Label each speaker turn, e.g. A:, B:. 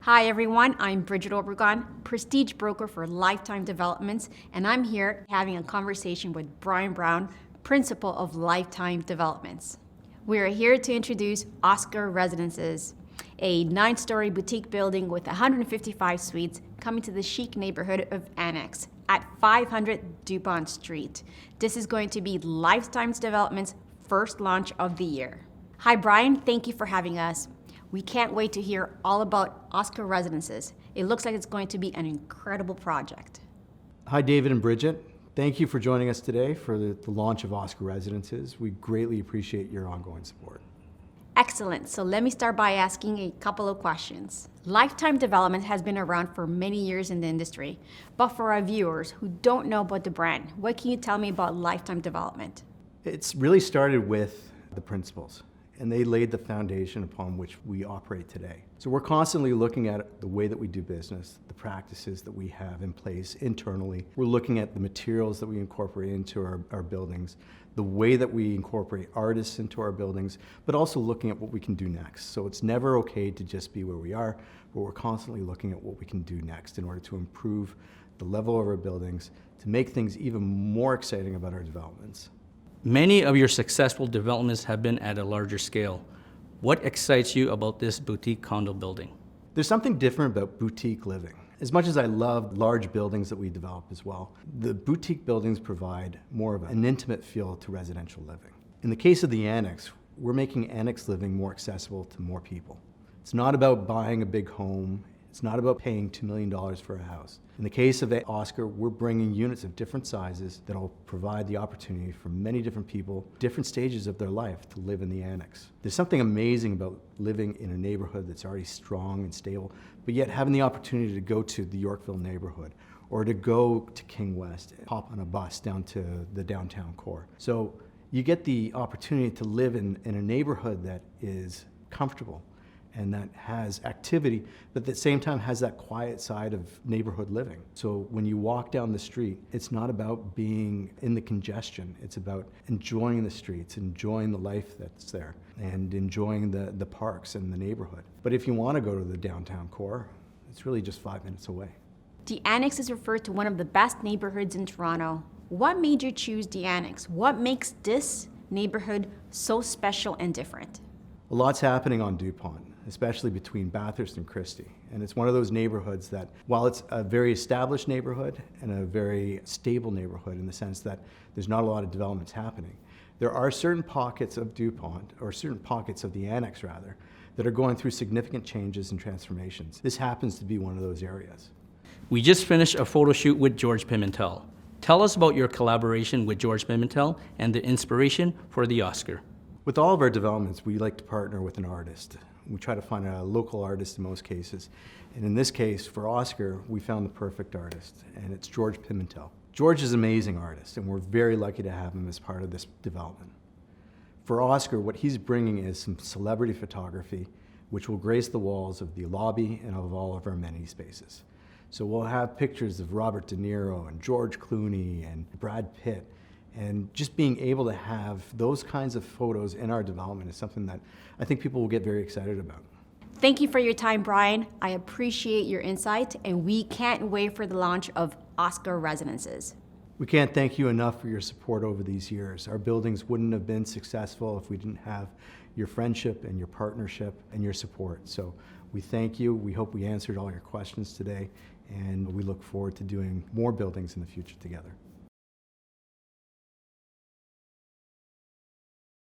A: Hi everyone, I'm Bridget Obregon, Prestige Broker for Lifetime Developments, and I'm here having a conversation with Brian Brown, Principal of Lifetime Developments. We are here to introduce Oscar Residences, a 9-story boutique building with 155 suites coming to the chic neighborhood of Annex at 500 Dupont St. This is going to be Lifetime Developments' first launch of the year. Hi Brian, thank you for having us. We can't wait to hear all about Oscar Residences. It looks like it's going to be an incredible project.
B: Hi David and Bridget. Thank you for joining us today for the launch of Oscar Residences. We greatly appreciate your ongoing support.
A: Excellent. So let me start by asking a couple of questions. Lifetime Development has been around for many years in the industry, but for our viewers who don't know about the brand, what can you tell me about Lifetime Development?
B: It's really started with the principals, and they laid the foundation upon which we operate today. So we're constantly looking at the way that we do business, the practices that we have in place internally. We're looking at the materials that we incorporate into our buildings, the way that we incorporate artists into our buildings, but also looking at what we can do next. So it's never okay to just be where we are, but we're constantly looking at what we can do next in order to improve the level of our buildings, to make things even more exciting about our developments.
C: Many of your successful developments have been at a larger scale. What excites you about this boutique condo building?
B: There's something different about boutique living. As much as I love large buildings that we develop as well, the boutique buildings provide more of an intimate feel to residential living. In the case of the Annex, we're making Annex living more accessible to more people. It's not about buying a big home. It's not about paying $2 million for a house. In the case of Oscar, we're bringing units of different sizes that will provide the opportunity for many different people, different stages of their life, to live in the Annex. There's something amazing about living in a neighborhood that's already strong and stable, but yet having the opportunity to go to the Yorkville neighborhood or to go to King West and hop on a bus down to the downtown core. So you get the opportunity to live in a neighborhood that is comfortable and that has activity, but at the same time has that quiet side of neighborhood living. So when you walk down the street, it's not about being in the congestion. It's about enjoying the streets, enjoying the life that's there, and enjoying the parks and the neighborhood. But if you want to go to the downtown core, it's really just 5 minutes away.
A: The Annex is referred to one of the best neighborhoods in Toronto. What made you choose the Annex? What makes this neighborhood so special and different?
B: A lot's happening on Dupont, especially between Bathurst and Christie. And it's one of those neighborhoods that, while it's a very established neighborhood and a very stable neighborhood in the sense that there's not a lot of developments happening, there are certain pockets of Dupont, or certain pockets of the Annex rather, that are going through significant changes and transformations. This happens to be one of those areas.
C: We just finished a photo shoot with George Pimentel. Tell us about your collaboration with George Pimentel and the inspiration for the Oscar.
B: With all of our developments, we like to partner with an artist. We try to find a local artist in most cases. And in this case, for Oscar, we found the perfect artist, and it's George Pimentel. George is an amazing artist, and we're very lucky to have him as part of this development. For Oscar, what he's bringing is some celebrity photography, which will grace the walls of the lobby and of all of our amenity spaces. So we'll have pictures of Robert De Niro and George Clooney and Brad Pitt. And just being able to have those kinds of photos in our development is something that I think people will get very excited about.
A: Thank you for your time, Brian. I appreciate your insight, and we can't wait for the launch of Oscar Residences.
B: We can't thank you enough for your support over these years. Our buildings wouldn't have been successful if we didn't have your friendship and your partnership and your support. So we thank you. We hope we answered all your questions today, and we look forward to doing more buildings in the future together.